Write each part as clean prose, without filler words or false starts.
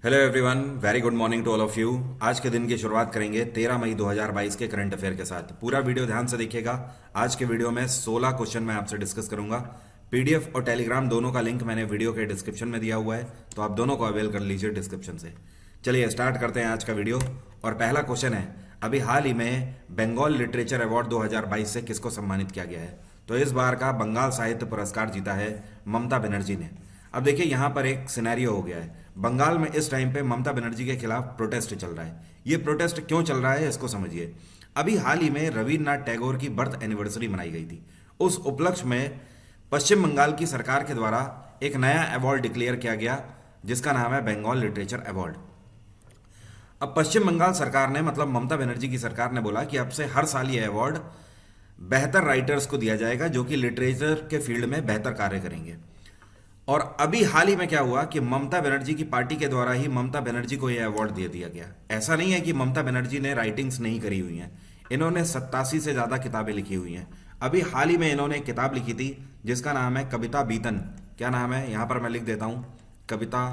Hello everyone, very good morning to all of you. आज के दिन की शुरुआत करेंगे 13 मई 2022 के करंट अफेयर के साथ। पूरा वीडियो ध्यान से देखिएगा। आज के वीडियो में 16 क्वेश्चन मैं आपसे डिस्कस करूंगा। पीडीएफ और टेलीग्राम दोनों का लिंक मैंने वीडियो के डिस्क्रिप्शन में दिया हुआ है, तो आप दोनों को अवेल कर लीजिए डिस्क्रिप्शन से। चलिए स्टार्ट करते हैं आज का वीडियो। और पहला क्वेश्चन है, अभी हाल ही में बंगाल लिटरेचर अवार्ड 2022 से किसको सम्मानित किया गया है? तो इस बार का बंगाल साहित्य पुरस्कार जीता है ममता बनर्जी ने। अब देखिए यहाँ पर एक सिनेरियो हो गया है। बंगाल में इस टाइम पे ममता बनर्जी के खिलाफ प्रोटेस्ट चल रहा है। ये प्रोटेस्ट क्यों चल रहा है इसको समझिए। अभी हाल ही में रविन्द्रनाथ टैगोर की बर्थ एनिवर्सरी मनाई गई थी। उस उपलक्ष्य में पश्चिम बंगाल की सरकार के द्वारा एक नया अवार्ड डिक्लेयर किया गया, जिसका नाम है बंगाल लिटरेचर अवार्ड। अब पश्चिम बंगाल सरकार ने, मतलब ममता बनर्जी की सरकार ने बोला कि अब से हर साल ये अवार्ड बेहतर राइटर्स को दिया जाएगा जो कि लिटरेचर के फील्ड में बेहतर कार्य करेंगे। और अभी हाल ही में क्या हुआ कि ममता बनर्जी की पार्टी के द्वारा ही ममता बनर्जी को यह अवार्ड दे दिया गया। ऐसा नहीं है कि ममता बनर्जी ने राइटिंग्स नहीं करी हुई हैं, इन्होंने 87 से ज़्यादा किताबें लिखी हुई हैं। अभी हाल ही में इन्होंने एक किताब लिखी थी जिसका नाम है कविता बीतन। क्या नाम है, यहाँ पर मैं लिख देता हूँ, कविता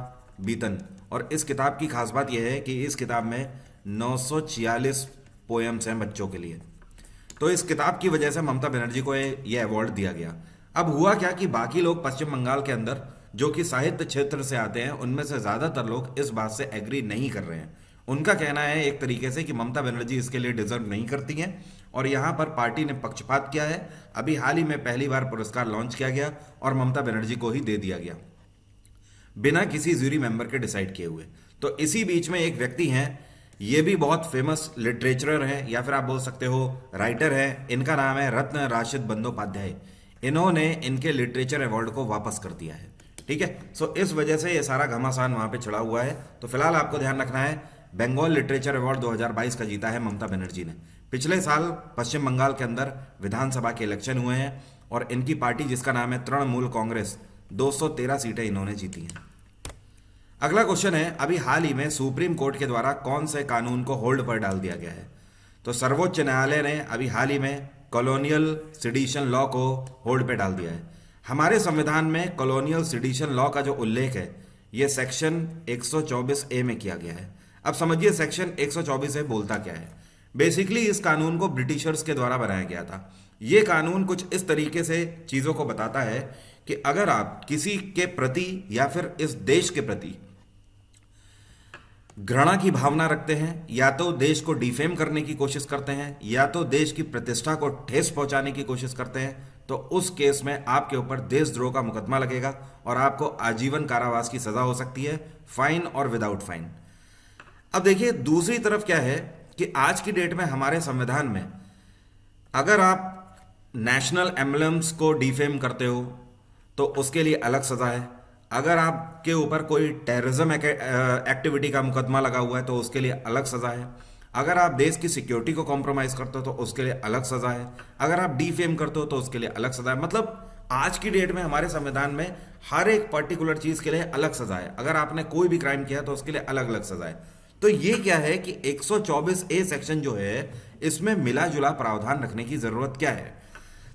बीतन। और इस किताब की खास बात यह है कि इस किताब में 946 पोएम्स हैं बच्चों के लिए। तो इस किताब की वजह से ममता बनर्जी को ये अवार्ड दिया गया। अब हुआ क्या कि बाकी लोग पश्चिम बंगाल के अंदर जो कि साहित्य क्षेत्र से आते हैं, उनमें से ज्यादातर लोग इस बात से एग्री नहीं कर रहे हैं। उनका कहना है एक तरीके से कि ममता बनर्जी इसके लिए डिजर्व नहीं करती हैं और यहाँ पर पार्टी ने पक्षपात किया है। अभी हाल ही में पहली बार पुरस्कार लॉन्च किया गया और ममता बनर्जी को ही दे दिया गया बिना किसी जूरी मेंबर के डिसाइड किए हुए। तो इसी बीच में एक व्यक्ति हैं, ये भी बहुत फेमस लिटरेचरर हैं या फिर आप बोल सकते हो राइटर हैं। इनका नाम है रत्न राशिद बंदोपाध्याय। इन्होंने इनके लिटरेचर अवार्ड को वापस कर दिया है। ठीक है, सो इस वजह से ये सारा घमासान वहां पे चढ़ा हुआ है। तो फिलहाल आपको ध्यान रखना है, बंगाल लिटरेचर अवार्ड 2022 का जीता है ममता बनर्जी ने। पिछले साल पश्चिम बंगाल के अंदर विधानसभा के इलेक्शन हुए हैं और इनकी पार्टी जिसका नाम है तृणमूल कांग्रेस, 213 सीटें इन्होंने जीती हैं। अगला क्वेश्चन है, अभी हाल ही में सुप्रीम कोर्ट के द्वारा कौन से कानून को होल्ड पर डाल दिया गया है? तो सर्वोच्च न्यायालय ने अभी हाल ही में कॉलोनियल सिडिशन लॉ को होल्ड पे डाल दिया है। हमारे संविधान में कॉलोनियल सिडिशन लॉ का जो उल्लेख है ये सेक्शन 124 ए में किया गया है। अब समझिए सेक्शन 124 ए बोलता क्या है। बेसिकली इस कानून को ब्रिटिशर्स के द्वारा बनाया गया था। ये कानून कुछ इस तरीके से चीजों को बताता है कि अगर आप किसी के प्रति या फिर इस देश के प्रति घृणा की भावना रखते हैं, या तो देश को डिफेम करने की कोशिश करते हैं, या तो देश की प्रतिष्ठा को ठेस पहुंचाने की कोशिश करते हैं, तो उस केस में आपके ऊपर देशद्रोह का मुकदमा लगेगा और आपको आजीवन कारावास की सजा हो सकती है, फाइन और विदाउट फाइन। अब देखिए दूसरी तरफ क्या है कि आज की डेट में हमारे संविधान में अगर आप नेशनल एम्बलम्स को डिफेम करते हो तो उसके लिए अलग सजा है। अगर आपके ऊपर कोई टेररिज्म एक्टिविटी का मुकदमा लगा हुआ है तो उसके लिए अलग सजा है। अगर आप देश की सिक्योरिटी को कॉम्प्रोमाइज करते हो तो उसके लिए अलग सजा है। अगर आप डिफेम करते हो तो उसके लिए अलग सजा है। मतलब आज की डेट में हमारे संविधान में हर एक पर्टिकुलर चीज के लिए अलग सजा है। अगर आपने कोई भी क्राइम किया तो उसके लिए अलग अलग सजा है। तो ये क्या है कि 124 ए सेक्शन जो है इसमें मिला जुला प्रावधान रखने की जरूरत क्या है?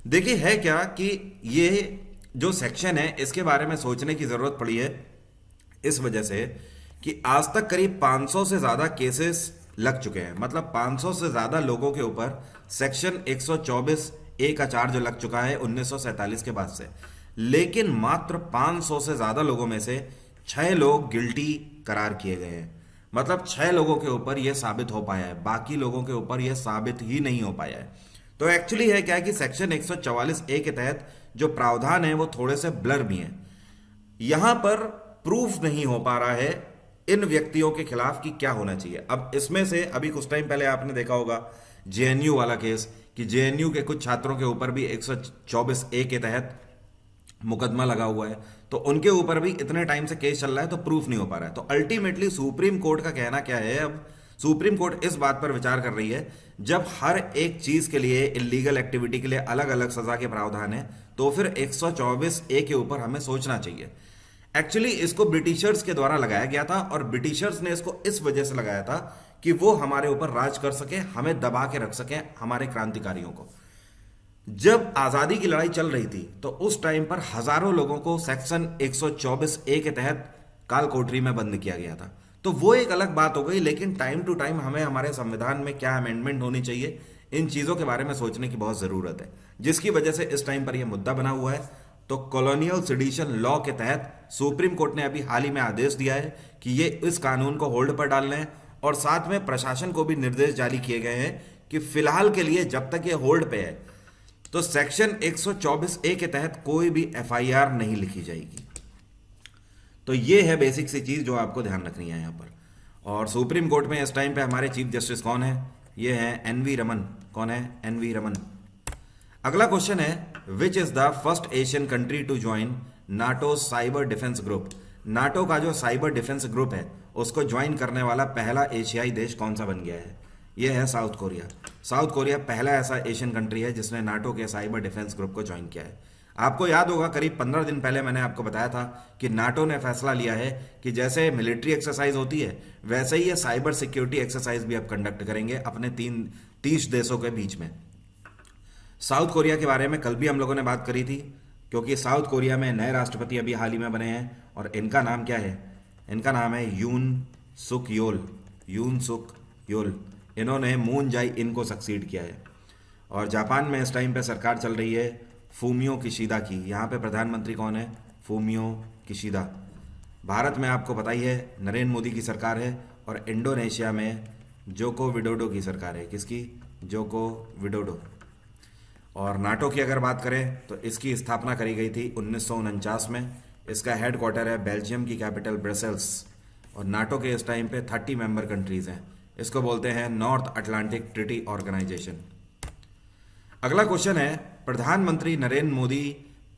देखिए है क्या कि ये जो सेक्शन है इसके बारे में सोचने की जरूरत पड़ी है इस वजह से कि आज तक करीब 500 से ज्यादा केसेस लग चुके हैं। मतलब 500 से ज्यादा लोगों के ऊपर सेक्शन 124 ए का चार्ज लग चुका है 1947 के बाद से। लेकिन मात्र 500 से ज्यादा लोगों में से 6 लोग गिल्टी करार किए गए हैं। मतलब 6 लोगों के ऊपर यह साबित हो पाया है, बाकी लोगों के ऊपर यह साबित ही नहीं हो पाया है। तो एक्चुअली है क्या कि सेक्शन 144 ए के तहत जो प्रावधान है वो थोड़े से ब्लर भी हैं। यहां पर प्रूफ नहीं हो पा रहा है इन व्यक्तियों के खिलाफ कि क्या होना चाहिए। अब इसमें से अभी कुछ टाइम पहले आपने देखा होगा जेएनयू वाला केस, कि जेएनयू के कुछ छात्रों के ऊपर भी 124 ए के तहत मुकदमा लगा हुआ है, तो उनके ऊपर भी इतने टाइम से केस चल रहा है तो प्रूफ नहीं हो पा रहा है। तो अल्टीमेटली सुप्रीम कोर्ट का कहना क्या है? अब सुप्रीम कोर्ट इस बात पर विचार कर रही है, जब हर एक चीज के लिए, इलीगल एक्टिविटी के लिए अलग अलग सजा के प्रावधान है, तो फिर 124 ए के ऊपर हमें सोचना चाहिए। एक्चुअली इसको ब्रिटिशर्स के द्वारा लगाया गया था और ब्रिटिशर्स ने इसको इस वजह से लगाया था कि वो हमारे ऊपर राज कर सके, हमें दबा के रख सके, हमारे क्रांतिकारियों को। जब आजादी की लड़ाई चल रही थी तो उस टाइम पर हजारों लोगों को सेक्शन 124 ए के तहत काल कोठरी में बंद किया गया था। तो वो एक अलग बात हो गई, लेकिन टाइम टू टाइम हमें हमारे संविधान में क्या अमेंडमेंट होनी चाहिए, इन चीज़ों के बारे में सोचने की बहुत ज़रूरत है, जिसकी वजह से इस टाइम पर यह मुद्दा बना हुआ है। तो कॉलोनियल सेडिशन लॉ के तहत सुप्रीम कोर्ट ने अभी हाल ही में आदेश दिया है कि ये इस कानून को होल्ड पर डाल लें, और साथ में प्रशासन को भी निर्देश जारी किए गए हैं कि फिलहाल के लिए जब तक ये होल्ड पे है तो सेक्शन 124A के तहत कोई भी एफआईआर नहीं लिखी जाएगी। तो ये है बेसिक सी चीज जो आपको ध्यान रखनी है यहाँ पर। और सुप्रीम कोर्ट में इस टाइम पे हमारे चीफ जस्टिस कौन है? ये हैं एनवी रमन। कौन है? एनवी रमन। अगला क्वेश्चन है, which is the first Asian country to join NATO cyber defence group? NATO का जो साइबर डिफेंस ग्रुप है उसको ज्वाइन करने वाला पहला एशियाई देश कौन सा बन गया है? यह है साउथ कोरिया। साउथ कोरिया पहला ऐसा एशियन कंट्री है जिसने नाटो के साइबर डिफेंस ग्रुप को ज्वाइन किया है। आपको याद होगा करीब 15 दिन पहले मैंने आपको बताया था कि नाटो ने फैसला लिया है कि जैसे मिलिट्री एक्सरसाइज होती है वैसे ही ये साइबर सिक्योरिटी एक्सरसाइज भी अब कंडक्ट करेंगे अपने 30 देशों के बीच में। साउथ कोरिया के बारे में कल भी हम लोगों ने बात करी थी, क्योंकि साउथ कोरिया में नए राष्ट्रपति अभी हाल ही में बने हैं और इनका नाम क्या है? इनका नाम है यून सुक योल। यून सुक योल। इन्होंने मून जाई इनको सक्सीड किया है। और जापान में इस टाइम पे सरकार चल रही है फूमियो किशिदा की। यहाँ पे प्रधानमंत्री कौन है? Fumio Kishida. भारत में आपको पता ही है नरेंद्र मोदी की सरकार है, और इंडोनेशिया में जोको विडोडो की सरकार है। किसकी? Joko Widodo. और नाटो की अगर बात करें तो इसकी स्थापना करी गई थी 1949 में। इसका हेड क्वार्टर है बेल्जियम की कैपिटल ब्रसेल्स। और नाटो के इस टाइम पे 30 मेंबर कंट्रीज हैं। इसको बोलते हैं नॉर्थ अटलांटिक ट्रीटी ऑर्गेनाइजेशन। अगला क्वेश्चन है, प्रधानमंत्री नरेंद्र मोदी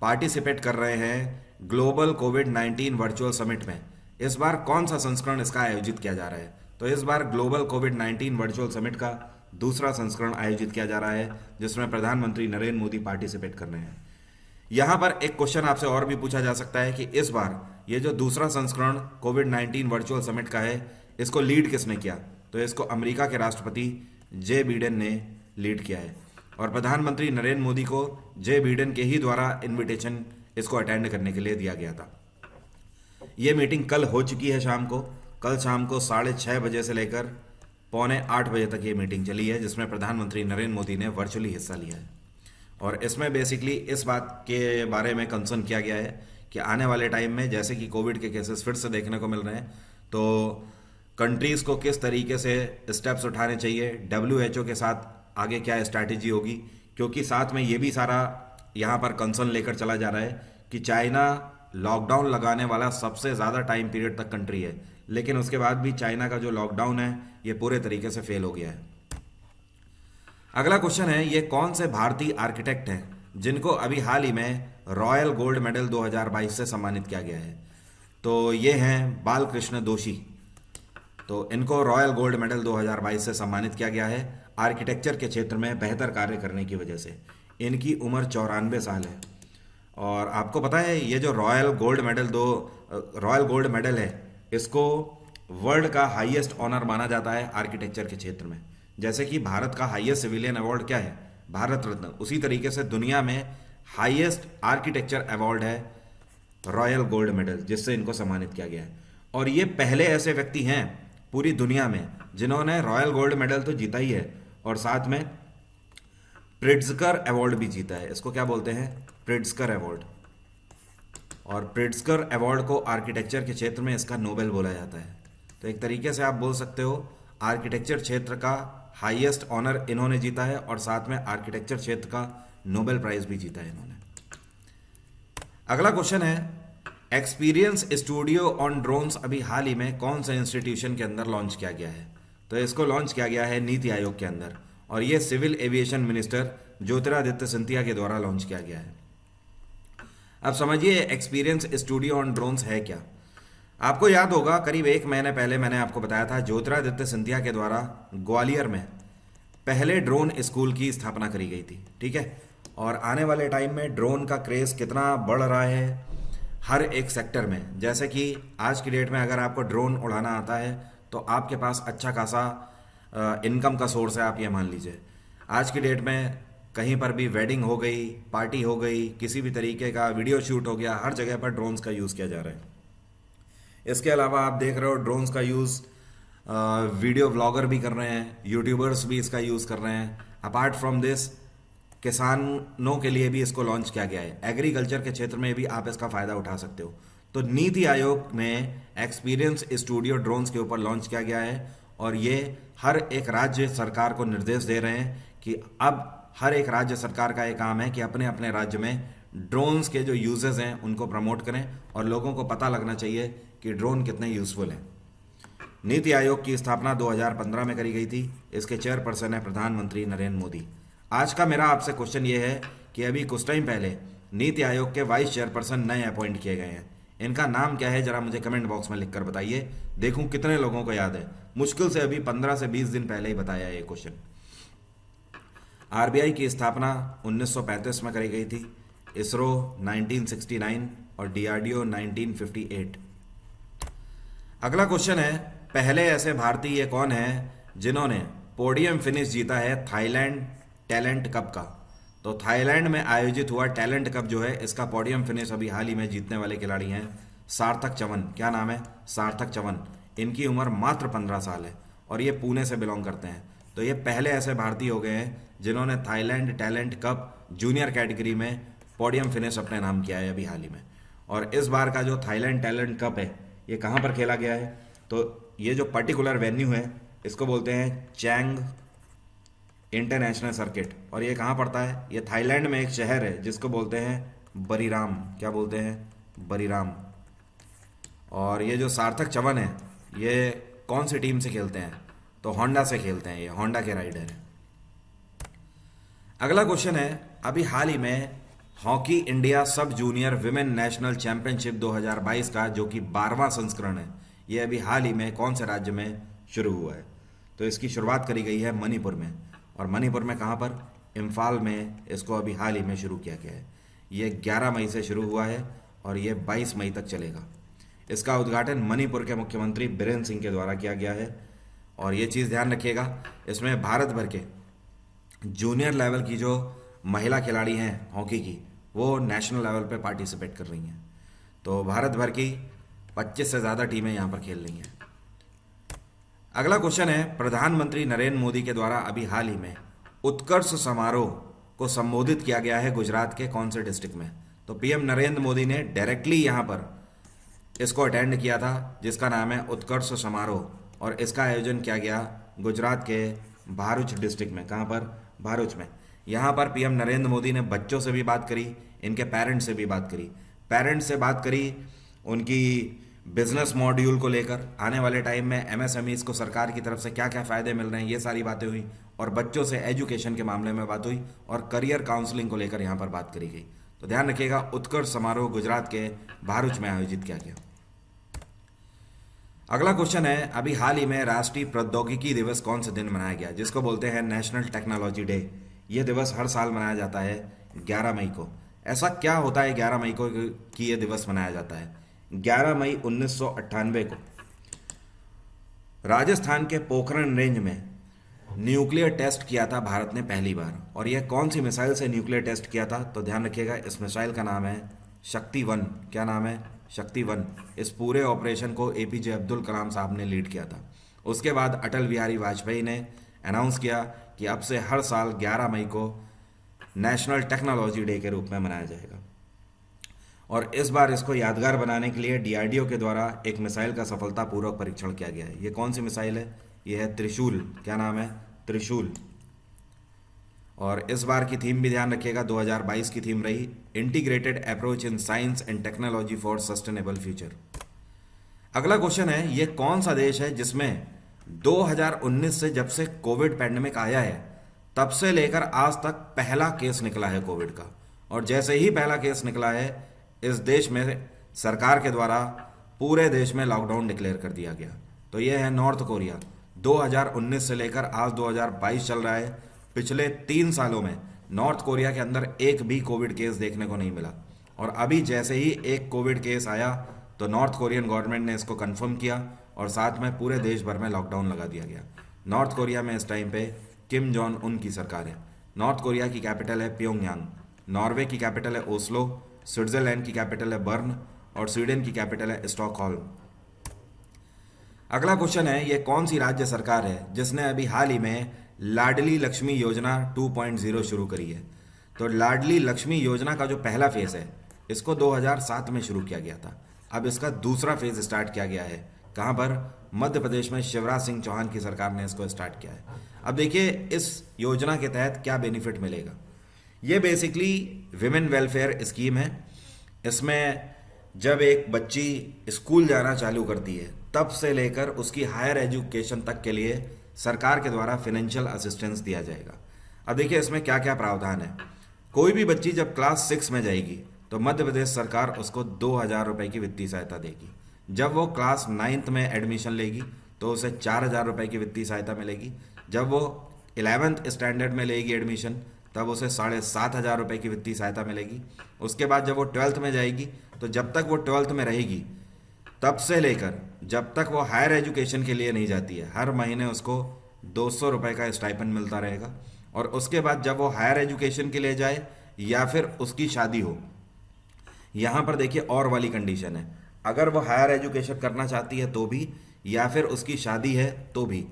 पार्टिसिपेट कर रहे हैं ग्लोबल कोविड-19 वर्चुअल समिट में। इस बार कौन सा संस्करण इसका आयोजित किया जा रहा है? तो इस बार ग्लोबल कोविड-19 वर्चुअल समिट का दूसरा संस्करण आयोजित किया जा रहा है जिसमें प्रधानमंत्री नरेंद्र मोदी पार्टिसिपेट कर रहे हैं। यहां पर एक क्वेश्चन आपसे और भी पूछा जा सकता है कि इस बार ये जो दूसरा संस्करण कोविड-19 वर्चुअल समिट का है इसको लीड किसने किया? तो इसको अमेरिका के राष्ट्रपति जे बिडेन ने लीड किया है, और प्रधानमंत्री नरेंद्र मोदी को जे बिडेन के ही द्वारा इनविटेशन इसको अटेंड करने के लिए दिया गया था। ये मीटिंग कल हो चुकी है शाम को। कल शाम को 6:30 बजे से लेकर 7:45 बजे तक ये मीटिंग चली है जिसमें प्रधानमंत्री नरेंद्र मोदी ने वर्चुअली हिस्सा लिया है। और इसमें बेसिकली इस बात के बारे में कंसर्न किया गया है कि आने वाले टाइम में जैसे कि कोविड के केसेस फिर से देखने को मिल रहे हैं तो कंट्रीज़ को किस तरीके से स्टेप्स उठाने चाहिए, WHO के साथ आगे क्या स्ट्रैटेजी होगी, क्योंकि साथ में ये भी सारा यहाँ पर कंसर्न लेकर चला जा रहा है कि चाइना लॉकडाउन लगाने वाला सबसे ज़्यादा टाइम पीरियड तक कंट्री है, लेकिन उसके बाद भी चाइना का जो लॉकडाउन है ये पूरे तरीके से फेल हो गया है। अगला क्वेश्चन है, ये कौन से भारतीय आर्किटेक्ट हैं जिनको अभी हाल ही में रॉयल गोल्ड मेडल 2022 से सम्मानित किया गया है? तो ये हैं बालकृष्ण दोषी। तो इनको रॉयल गोल्ड मेडल 2022 से सम्मानित किया गया है आर्किटेक्चर के क्षेत्र में बेहतर कार्य करने की वजह से। इनकी उम्र 94 साल है। और आपको पता है ये जो रॉयल गोल्ड मेडल है इसको वर्ल्ड का हाईएस्ट ऑनर माना जाता है आर्किटेक्चर के क्षेत्र में। जैसे कि भारत का हाईएस्ट सिविलियन अवार्ड क्या है? भारत रत्न। उसी तरीके से दुनिया में हाईएस्ट आर्किटेक्चर अवार्ड है रॉयल गोल्ड मेडल, जिससे इनको सम्मानित किया गया है। और ये पहले ऐसे व्यक्ति हैं पूरी दुनिया में जिन्होंने रॉयल गोल्ड मेडल तो जीता ही है और साथ में प्रिट्जकर अवार्ड भी जीता है। इसको क्या बोलते हैं? Pritzker award. और प्रिट्जकर अवार्ड को आर्किटेक्चर के क्षेत्र में इसका नोबेल बोला जाता है। तो एक तरीके से आप बोल सकते हो आर्किटेक्चर क्षेत्र का हाईएस्ट ऑनर इन्होंने जीता है और साथ में आर्किटेक्चर क्षेत्र का नोबेल प्राइज भी जीता है इन्होंने। अगला क्वेश्चन है, एक्सपीरियंस स्टूडियो ऑन ड्रोन्स अभी हाल ही में कौन से इंस्टीट्यूशन के अंदर लॉन्च किया गया है? तो इसको लॉन्च किया गया है नीति आयोग के अंदर, और ये civil aviation minister Jyotiraditya Scindia के द्वारा लॉन्च किया गया है। अब समझिए एक्सपीरियंस स्टूडियो ऑन ड्रोन्स है क्या। आपको याद होगा करीब 1 महीने पहले मैंने आपको बताया था ज्योतिरादित्य सिंधिया के द्वारा ग्वालियर में पहले ड्रोन स्कूल की स्थापना करी गई थी, ठीक है। और आने वाले टाइम में ड्रोन का क्रेज कितना बढ़ रहा है हर एक सेक्टर में। जैसे कि आज की डेट में अगर आपको ड्रोन उड़ाना आता है तो आपके पास अच्छा खासा इनकम का सोर्स है। आप ये मान लीजिए आज की डेट में कहीं पर भी वेडिंग हो गई, पार्टी हो गई, किसी भी तरीके का वीडियो शूट हो गया, हर जगह पर ड्रोन्स का यूज़ किया जा रहा है। इसके अलावा आप देख रहे हो ड्रोन्स का यूज़ वीडियो ब्लॉगर भी कर रहे हैं, यूट्यूबर्स भी इसका यूज़ कर रहे हैं। अपार्ट फ्रॉम दिस किसानों के लिए भी इसको लॉन्च किया गया है। एग्रीकल्चर के क्षेत्र में भी आप इसका फ़ायदा उठा सकते हो। तो नीति आयोग में एक्सपीरियंस स्टूडियो ड्रोन्स के ऊपर लॉन्च किया गया है और ये हर एक राज्य सरकार को निर्देश दे रहे हैं कि अब हर एक राज्य सरकार का ये काम है कि अपने अपने राज्य में ड्रोन्स के जो यूजेस हैं उनको प्रमोट करें और लोगों को पता लगना चाहिए कि ड्रोन कितने यूजफुल हैं। नीति आयोग की स्थापना 2015 में करी गई थी। इसके चेयरपर्सन है प्रधानमंत्री नरेंद्र मोदी। आज का मेरा आपसे क्वेश्चन ये है कि अभी कुछ टाइम पहले नीति आयोग के वाइस चेयरपर्सन नए अपॉइंट किए गए हैं। इनका नाम क्या है जरा मुझे कमेंट बॉक्स में लिखकर बताइए, देखूं कितने लोगों को याद है। मुश्किल से अभी 15 से 20 दिन पहले ही बताया ये क्वेश्चन। आरबीआई की स्थापना 1935 में करी गई थी, इसरो 1969 और डीआरडीओ 1958। अगला क्वेश्चन है, पहले ऐसे भारतीय कौन है जिन्होंने पोडियम फिनिश जीता है थाईलैंड टैलेंट कप का। तो थाईलैंड में आयोजित हुआ टैलेंट कप जो है इसका पोडियम फिनिश अभी हाल ही में जीतने वाले खिलाड़ी हैं सार्थक चवन। क्या नाम है? सार्थक चवन। इनकी उम्र मात्र 15 साल है और ये पुणे से बिलोंग करते हैं। तो ये पहले ऐसे भारतीय हो गए हैं जिन्होंने Thailand talent cup junior category में पोडियम फिनिश अपने नाम किया है अभी हाल ही में। और इस बार का जो थाईलैंड टैलेंट कप है ये कहाँ पर खेला गया है? तो ये जो पर्टिकुलर वेन्यू है इसको बोलते हैं चैंग इंटरनेशनल सर्किट और ये कहाँ पड़ता है? ये थाईलैंड में एक शहर है जिसको बोलते हैं बरीराम। क्या बोलते हैं? बरीराम। और ये जो सार्थक चवन है ये कौन सी टीम से खेलते हैं? तो होंडा से खेलते हैं, ये होंडा के राइडर हैं। अगला क्वेश्चन है, अभी हाल ही में हॉकी इंडिया सब जूनियर विमेन नेशनल चैंपियनशिप 2022 का जो कि 12वां संस्करण है, ये अभी हाल ही में कौन से राज्य में शुरू हुआ है? तो इसकी शुरुआत करी गई है मणिपुर में। और मणिपुर में कहाँ पर? इम्फाल में इसको अभी हाल ही में शुरू किया गया है। ये 11 मई से शुरू हुआ है और ये 22 मई तक चलेगा। इसका उद्घाटन मणिपुर के मुख्यमंत्री बीरेन सिंह के द्वारा किया गया है। और ये चीज़ ध्यान रखिएगा, इसमें भारत भर के जूनियर लेवल की जो महिला खिलाड़ी हैं हॉकी की वो नेशनल लेवल पे पार्टिसिपेट कर रही हैं। तो भारत भर की 25 से ज़्यादा टीमें यहाँ पर खेल रही हैं। अगला क्वेश्चन है, प्रधानमंत्री नरेंद्र मोदी के द्वारा अभी हाल ही में उत्कर्ष समारोह को संबोधित किया गया है गुजरात के कौन से डिस्ट्रिक्ट में? तो पीएम नरेंद्र मोदी ने डायरेक्टली यहाँ पर इसको अटेंड किया था जिसका नाम है उत्कर्ष समारोह और इसका आयोजन किया गया गुजरात के भारूच डिस्ट्रिक्ट में। कहाँ पर? भारूच में। यहाँ पर पीएम नरेंद्र मोदी ने बच्चों से भी बात करी, इनके पेरेंट्स से भी बात करी। पेरेंट्स से बात करी उनकी बिजनेस मॉड्यूल को लेकर, आने वाले टाइम में एमएसएमईज को सरकार की तरफ से क्या क्या फ़ायदे मिल रहे हैं, ये सारी बातें हुई। और बच्चों से एजुकेशन के मामले में बात हुई और करियर काउंसलिंग को लेकर यहाँ पर बात करी गई। तो ध्यान रखिएगा, उत्कर्ष समारोह गुजरात के भारूच में आयोजित किया गया। अगला क्वेश्चन है, अभी हाल ही में राष्ट्रीय प्रौद्योगिकी दिवस कौन से दिन मनाया गया जिसको बोलते हैं नेशनल टेक्नोलॉजी डे। ये दिवस हर साल मनाया जाता है 11 मई को। ऐसा क्या होता है 11 मई को कि ये दिवस मनाया जाता है? 11 मई 1998 को राजस्थान के पोखरण रेंज में न्यूक्लियर टेस्ट किया था भारत ने पहली बार। और यह कौन सी मिसाइल से न्यूक्लियर टेस्ट किया था? तो ध्यान रखिएगा, इस मिसाइल का नाम है शक्ति-1। क्या नाम है? शक्ति-1। इस पूरे ऑपरेशन को एपीजे अब्दुल कलाम साहब ने लीड किया था। उसके बाद अटल बिहारी वाजपेयी ने अनाउंस किया कि अब से हर साल 11 मई को नेशनल टेक्नोलॉजी डे के रूप में मनाया जाएगा। और इस बार इसको यादगार बनाने के लिए डीआरडीओ के द्वारा एक मिसाइल का सफलतापूर्वक परीक्षण किया गया है। ये कौन सी मिसाइल है? ये है त्रिशूल। क्या नाम है? त्रिशूल। और इस बार की थीम भी ध्यान रखिएगा, 2022 की थीम रही integrated approach in science and technology for sustainable future. अगला क्वेश्चन है, ये कौन सा देश है जिसमें 2019 से जब से कोविड पैंडेमिक आया है तब से लेकर आज तक पहला केस निकला है कोविड का? और जैसे ही पहला केस निकला है इस देश में सरकार के द्वारा पूरे देश में लॉकडाउन डिक्लेयर कर दिया गया। तो ये है नॉर्थ कोरिया। 2019 से लेकर आज 2022 चल रहा है। पिछले 3 सालों में नॉर्थ कोरिया के अंदर एक भी कोविड केस देखने को नहीं मिला। और अभी जैसे ही एक कोविड केस आया तो नॉर्थ कोरियन गवर्नमेंट ने इसको कंफर्म किया और साथ में पूरे देश भर में लॉकडाउन लगा दिया गया। नॉर्थ कोरिया में इस टाइम पे किम जोंग उन की सरकार है। नॉर्थ कोरिया की कैपिटल है प्योंगयांग, नॉर्वे की कैपिटल है ओस्लो, स्विट्जरलैंड की कैपिटल है बर्न और स्वीडन की कैपिटल है स्टॉकहोल्म। अगला क्वेश्चन है, ये कौन सी राज्य सरकार है जिसने अभी हाल ही में लाडली लक्ष्मी योजना 2.0 शुरू करी है? तो लाडली लक्ष्मी योजना का जो पहला फेज है इसको 2007 में शुरू किया गया था। अब इसका दूसरा फेज स्टार्ट किया गया है। कहाँ पर? मध्य प्रदेश में शिवराज सिंह चौहान की सरकार ने इसको स्टार्ट किया है। अब देखिए इस योजना के तहत क्या बेनिफिट मिलेगा। ये बेसिकली विमेन वेलफेयर स्कीम है। इसमें जब एक बच्ची स्कूल जाना चालू करती है तब से लेकर उसकी हायर एजुकेशन तक के लिए सरकार के द्वारा फाइनेंशियल असिस्टेंस दिया जाएगा। अब देखिए इसमें क्या क्या प्रावधान है। कोई भी बच्ची जब क्लास 6 में जाएगी तो मध्य प्रदेश सरकार उसको 2,000 रुपये की वित्तीय सहायता देगी। जब वो क्लास 9th में एडमिशन लेगी तो उसे 4,000 रुपये की वित्तीय सहायता मिलेगी। जब वो 11th स्टैंडर्ड में लेगी एडमिशन तब उसे 7,500 रुपये की वित्तीय सहायता मिलेगी। उसके बाद जब वो 12th में जाएगी तो जब तक वो 12th में रहेगी तब से लेकर जब तक वो हायर एजुकेशन के लिए नहीं जाती है हर महीने उसको 200 रुपये का स्टाइपेंड मिलता रहेगा। और उसके बाद जब वो हायर एजुकेशन के लिए जाए या फिर उसकी शादी हो, यहाँ पर देखिए और वाली कंडीशन है, अगर वो हायर एजुकेशन करना चाहती है तो भी या फिर उसकी शादी है तो भी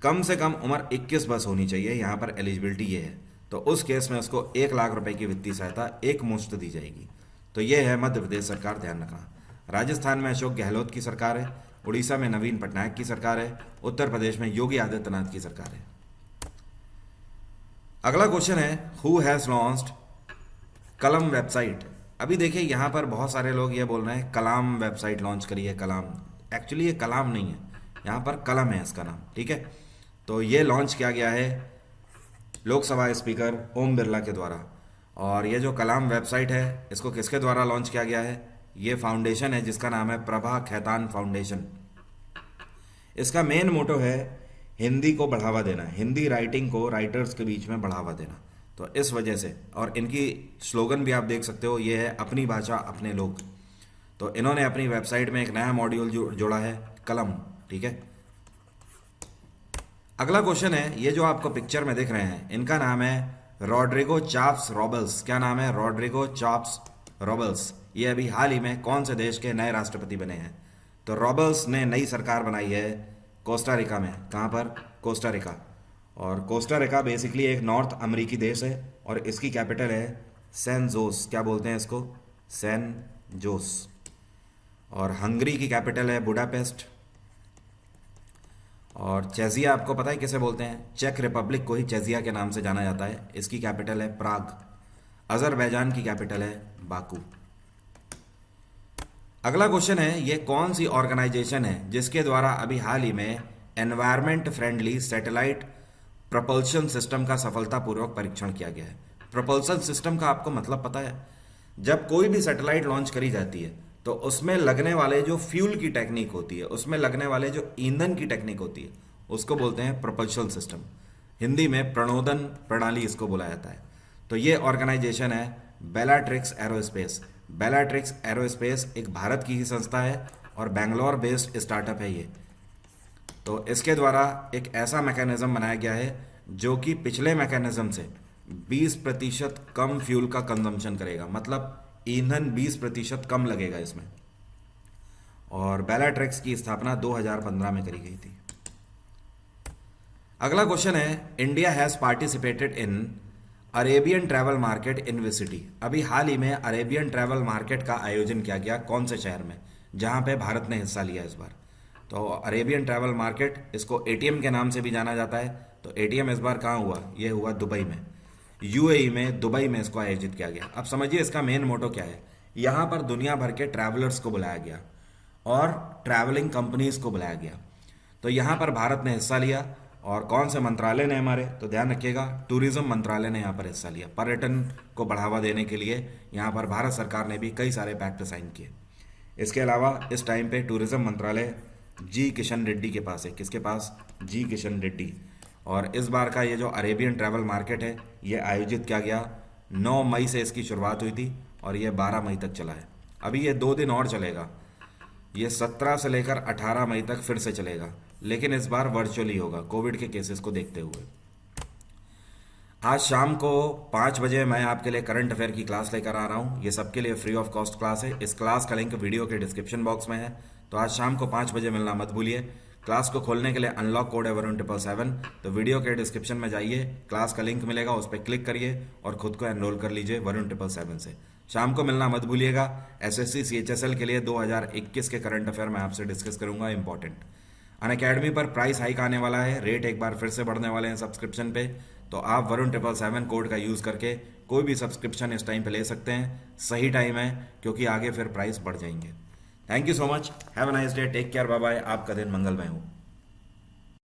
कम से कम उम्र 21 बस होनी चाहिए। यहाँ पर एलिजिबिलिटी ये है। तो उस केस में उसको 1,00,000 रुपए की वित्तीय सहायता एक मुश्त दी जाएगी। तो ये है मध्य प्रदेश सरकार, ध्यान रखना। राजस्थान में अशोक गहलोत की सरकार है। उड़ीसा में नवीन पटनायक की सरकार है। उत्तर प्रदेश में योगी आदित्यनाथ की सरकार है। अगला क्वेश्चन है, हु हैज लॉन्च्ड कलम वेबसाइट? अभी देखिए यहाँ पर बहुत सारे लोग ये बोल रहे हैं कलाम वेबसाइट लॉन्च करी है। कलाम एक्चुअली ये कलाम नहीं है, यहाँ पर कलम है इसका नाम, ठीक है। तो ये लॉन्च किया गया है लोकसभा स्पीकर ओम बिरला के द्वारा। और ये जो कलाम वेबसाइट है इसको किसके द्वारा लॉन्च किया गया है? ये फाउंडेशन है जिसका नाम है प्रभा खेतान फाउंडेशन। इसका मेन मोटो है हिंदी को बढ़ावा देना, हिंदी राइटिंग को राइटर्स के बीच में बढ़ावा देना। तो इस वजह से, और इनकी स्लोगन भी आप देख सकते हो, ये है अपनी भाषा अपने लोग। तो इन्होंने अपनी वेबसाइट में एक नया मॉड्यूल जोड़ा है कलम, ठीक है। अगला क्वेश्चन है, ये जो आपको पिक्चर में दिख रहे हैं इनका नाम है रॉड्रिगो चाप्स रॉबल्स। क्या नाम है? रॉड्रिगो चाप्स रॉबल्स। ये अभी हाल ही में कौन से देश के नए राष्ट्रपति बने हैं? तो रॉबल्स ने नई सरकार बनाई है कोस्टा रिका में। कहाँ पर? Costa Rica. और कोस्टा रिका बेसिकली एक नॉर्थ अमेरिकी देश है और इसकी कैपिटल है सैन जोस। क्या बोलते हैं इसको? San Jose. और हंगरी की कैपिटल है बुडापेस्ट। और चेजिया आपको पता है किसे बोलते हैं? चेक रिपब्लिक को ही चेजिया के नाम से जाना जाता है। इसकी कैपिटल है प्राग। अजरबैजान की कैपिटल है बाकू। अगला क्वेश्चन है, ये कौन सी ऑर्गेनाइजेशन है जिसके द्वारा अभी हाल ही में environment friendly satellite propulsion system का सफलतापूर्वक परीक्षण किया गया है? प्रपल्शन सिस्टम का आपको मतलब पता है? जब कोई भी सैटेलाइट लॉन्च करी जाती है तो उसमें लगने वाले जो फ्यूल की टेक्निक होती है, उसमें लगने वाले जो ईंधन की टेक्निक होती है, उसको बोलते हैं प्रपल्शन सिस्टम। हिंदी में प्रणोदन प्रणाली इसको बोला जाता है। तो ये ऑर्गेनाइजेशन है बेलाट्रिक्स एरोस्पेस। बेलाट्रिक्स एरोस्पेस एक भारत की ही संस्था है और बेंगलोर बेस्ड स्टार्टअप है ये। तो इसके द्वारा एक ऐसा मैकेनिज्म बनाया गया है जो कि पिछले मैकेनिज्म से 20% कम फ्यूल का कंजम्पशन करेगा, मतलब ईंधन 20% कम लगेगा इसमें। और बेलाट्रिक्स की स्थापना 2015 में करी गई थी। अगला क्वेश्चन है, India has participated in Arabian travel market in which city? अभी हाल ही में अरेबियन ट्रैवल मार्केट का आयोजन किया गया कौन से शहर में, जहां पे भारत ने हिस्सा लिया इस बार? तो अरेबियन ट्रैवल मार्केट, इसको एटीएम के नाम से भी जाना जाता है। तो एटीएम इस बार कहाँ हुआ? ये हुआ दुबई में, यूएई में, दुबई में इसको आयोजित किया गया। अब समझिए इसका मेन मोटो क्या है। यहाँ पर दुनिया भर के ट्रैवलर्स को बुलाया गया और ट्रैवलिंग कंपनीज को बुलाया गया। तो यहाँ पर भारत ने हिस्सा लिया। और कौन से मंत्रालय ने हमारे? तो ध्यान रखिएगा, टूरिज्म मंत्रालय ने यहाँ पर हिस्सा लिया। पर्यटन को बढ़ावा देने के लिए यहाँ पर भारत सरकार ने भी कई सारे पैक्ट साइन किए। इसके अलावा इस टाइम पे टूरिज्म मंत्रालय जी किशन रेड्डी के पास है। किसके पास? जी किशन रेड्डी। और इस बार का ये जो अरेबियन ट्रैवल मार्केट है ये आयोजित किया गया 9 मई से इसकी शुरुआत हुई थी और ये 12 मई तक चला है। अभी ये 2 दिन और चलेगा। ये 17 से लेकर 18 मई तक फिर से चलेगा, लेकिन इस बार वर्चुअली होगा कोविड के केसेस को देखते हुए। आज शाम को 5 बजे मैं आपके लिए करंट अफेयर की क्लास लेकर आ रहा हूँ। ये सबके लिए फ्री ऑफ कॉस्ट क्लास है। इस क्लास का लिंक वीडियो के डिस्क्रिप्शन बॉक्स में है, तो आज शाम को 5 बजे मिलना मत भूलिए। क्लास को खोलने के लिए अनलॉक कोड है वरुण 777। तो वीडियो के डिस्क्रिप्शन में जाइए, क्लास का लिंक मिलेगा, उस पर क्लिक करिए और खुद को एनरोल कर लीजिए वरुण 777 से। शाम को मिलना मत भूलिएगा। एसएससी सीएचएसएल के लिए 2021 के करंट अफेयर मैं आपसे डिस्कस करूंगा, इंपॉर्टेंट। अनअकैडमी पर प्राइस हाइक आने वाला है, रेट एक बार फिर से बढ़ने वाले हैं सब्सक्रिप्शन पे। तो आप वरुण 777 कोड का यूज़ करके कोई भी सब्सक्रिप्शन इस टाइम पे ले सकते हैं। सही टाइम है, क्योंकि आगे फिर प्राइस बढ़ जाएंगे। Thank you so much, have a nice day, take care, bye bye. आपका दिन मंगलमय हो।